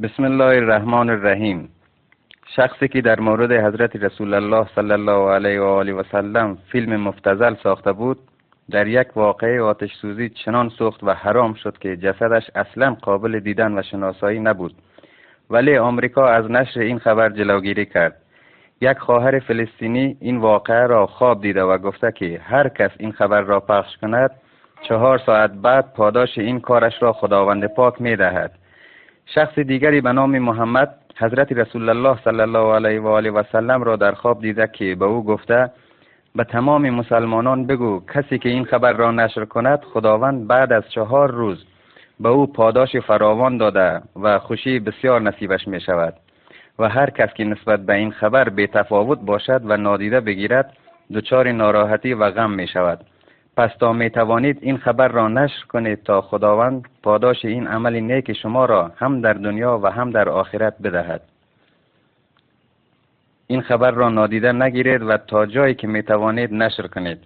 بسم الله الرحمن الرحیم. شخصی که در مورد حضرت رسول الله صلی الله علیه و آله و سلم فیلم مفتضل ساخته بود، در یک واقعه آتش سوزی چنان سوخت و حرام شد که جسدش اصلا قابل دیدن و شناسایی نبود. ولی آمریکا از نشر این خبر جلوگیری کرد. یک خواهر فلسطینی این واقعه را خواب دیده و گفته که هر کس این خبر را پخش کند 4 ساعت بعد پاداش این کارش را خداوند پاک می دهد. شخص دیگری به نام محمد حضرت رسول الله صلی الله علیه و آله و سلم را در خواب دیده که به او گفته به تمام مسلمانان بگو کسی که این خبر را نشر کند خداوند بعد از 4 روز به او پاداش فراوان داده و خوشی بسیار نصیبش می شود و هر کس که نسبت به این خبر بی تفاوت باشد و نادیده بگیرد دچار ناراحتی و غم می شود. پس تا می توانید این خبر را نشر کنید تا خداوند پاداش این عمل نیک شما را هم در دنیا و هم در آخرت بدهد. این خبر را نادیده نگیرید و تا جایی که می توانید نشر کنید.